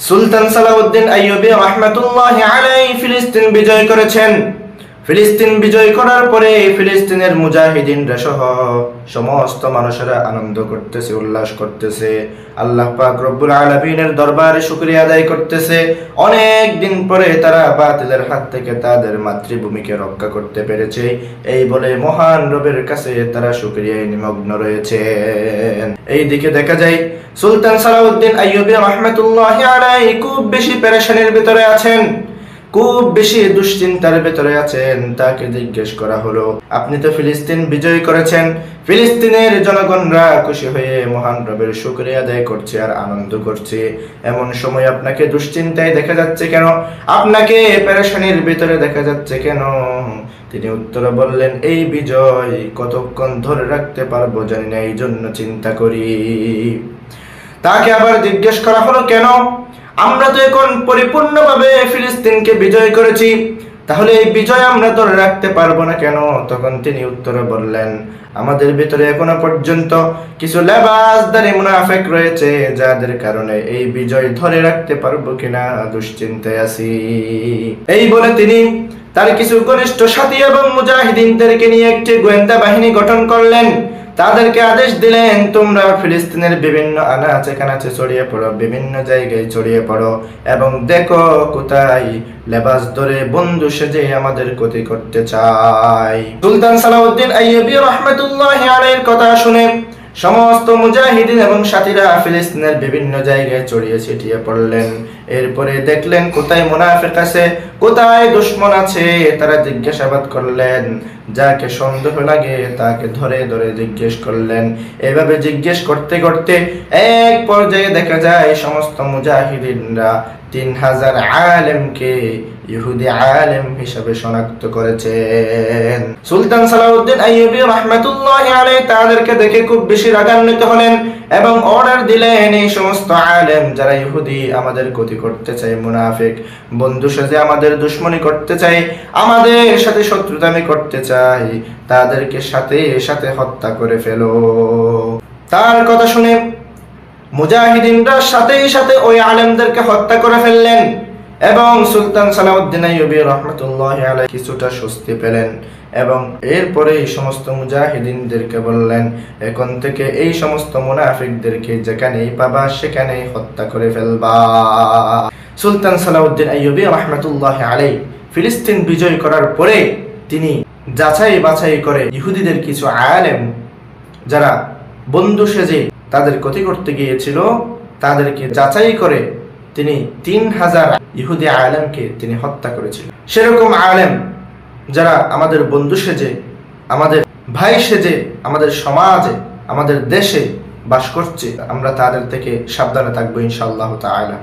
সুলতান সালাউদ্দিন আইয়ুবী রাহমাতুল্লাহি আলাইহি ফিলিস্তিন বিজয় করেছেন। ফিলিস্তিন বিজয় করার পরে ফিলিস্তিনের মুজাহিদিনরা সহ সমস্ত মানুষেরা আনন্দ করতেছে, উল্লাস করতেছে, আল্লাহ পাক রব্বুল আলামিনের দরবারে শুকরিয়া আদায় করতেছে। অনেক দিন পরে তারা বাতিলের হাত থেকে তাদের মাতৃভূমিকে রক্ষা করতে পেরেছে, এই বলে মহান রবের কাছে তারা শুকরিয়ায় নিমগ্ন রয়েছে। এই দিকে দেখা যায় সুলতান সালাউদ্দিন আইয়ুবী রাহমাতুল্লাহি আলাইহি খুব বেশি পেরেশানির ভিতরে আছেন, খুব বেশি দুশ্চিন্তার ভেতরে আছেন। তাকে জিজ্ঞেস করা হলো, আপনি তো ফিলিস্তিন বিজয় করেছেন, ফিলিস্তিনের জনগণরা খুশি হয়ে মহান রবের শুকরিয়া আদায় করছে আর আনন্দ করছে, এমন সময় আপনাকে দুশ্চিন্তায় দেখা যাচ্ছে কেন, আপনাকে পেরেশানির ভিতরে দেখা যাচ্ছে কেন? তিনি উত্তরে বললেন, এই বিজয় কতক্ষণ ধরে রাখতে পারবো জানি না, এই জন্য চিন্তা করি। তাকে আবার জিজ্ঞেস করা হলো, কেন? আমরা তো এখন পরিপূর্ণভাবে ফিলিস্তিনকে বিজয় করেছি, তাহলে এই বিজয় আমরা ধরে রাখতে পারবো না কেন? তখন তিনি উত্তরে বললেন, আমাদের ভিতরে এখনো পর্যন্ত কিছু লেবাসদারী মুনাফিক রয়েছে, যাদের কারণে এই বিজয় ধরে রাখতে পারবো কিনা দুশ্চিন্তায় আছি। এই বলে তিনি তার কিছু ঘনিষ্ঠ সাথী এবং মুজাহিদিনদেরকে নিয়ে একটি গোয়েন্দা বাহিনী গঠন করলেন। তাদেরকে আদেশ দিলেন, তোমরা ফিলিস্তিনের বিভিন্ন আনাচে কানাচে ছড়িয়ে পড়ো, বিভিন্ন জায়গায় ছড়িয়ে পড়ো এবং দেখো কোথায় লেবাস ধরে বন্ধু সেজে আমাদের ক্ষতি করতে চায়। সুলতান সালাউদ্দিন আইয়ুবী রাহমাতুল্লাহি আলাইহির কথা শুনে সমস্ত মুজাহিদিন এবং সাথীরা ফিলিস্তিনের বিভিন্ন জায়গায় ছড়িয়ে ছিটিয়ে পড়লেন। এরপরে দেখলেন কোথায় মুনাফিক আছে, কোথায় দুশমন আছে, তারা জিজ্ঞাসাবাদ করলেন। যাকে সন্দেহ লাগে তাকে ধরে ধরে জিজ্ঞেস করলেন। এভাবে জিজ্ঞেস করতে করতে এক পর্যায়ে দেখা যায় সমস্ত মুজাহিদিনরা 3000 আলেমকে ইহুদি আলেম হিসেবে শনাক্ত করেছেন। সুলতান সালাউদ্দিন আইয়ুবী রাহমাতুল্লাহি আলাইহি তাদেরকে দেখে খুব বেশি রাগান্বিত হলেন এবং অর্ডার দিলেন, এই সমস্ত আলেম যারা ইহুদি, আমাদের ক্ষতি করতে চায়, মুনাফিক, বন্ধু সাজে আমাদের দুশমনি করতে চায়, আমাদের সাথে শত্রুতামি করতে চায়, তাদেরকে সাথে সাথে হত্যা করে ফেলো। তার কথা শুনে মুজাহিদিনরা সাথে সাথে ওই আলেমদেরকে হত্যা করে ফেললেন এবং সুলতান সালাউদ্দিন আইয়ুবী রাহমাতুল্লাহি আলাইহি কিছুটা স্বস্তি পেলেন এবং এরপরে এই সমস্ত মুজাহিদিনদেরকে বললেন, এখন থেকে এই সমস্ত মুনাফিকদেরকে যেখানেই পাবা সেখানেই হত্যা করে ফেলবা। সুলতান সালাউদ্দিন আইয়ুবী রাহমাতুল্লাহি আলাইহি ফিলিস্তিন বিজয় করার পরে তিনি যাচাই বাছাই করে ইহুদিদের কিছু আলেম যারা বন্ধু সেজে তাদের ক্ষতি করতে গিয়েছিল, তাদেরকে যাচাই করে তিনি 3000 ইহুদি আলেমকে তিনি হত্যা করেছিলেন। সেরকম আলেম যারা আমাদের বন্ধু সেজে, আমাদের ভাই সেজে আমাদের সমাজে, আমাদের দেশে বাস করছে, আমরা তাদের থেকে সাবধানে থাকবো ইনশাআল্লাহ তাআলা।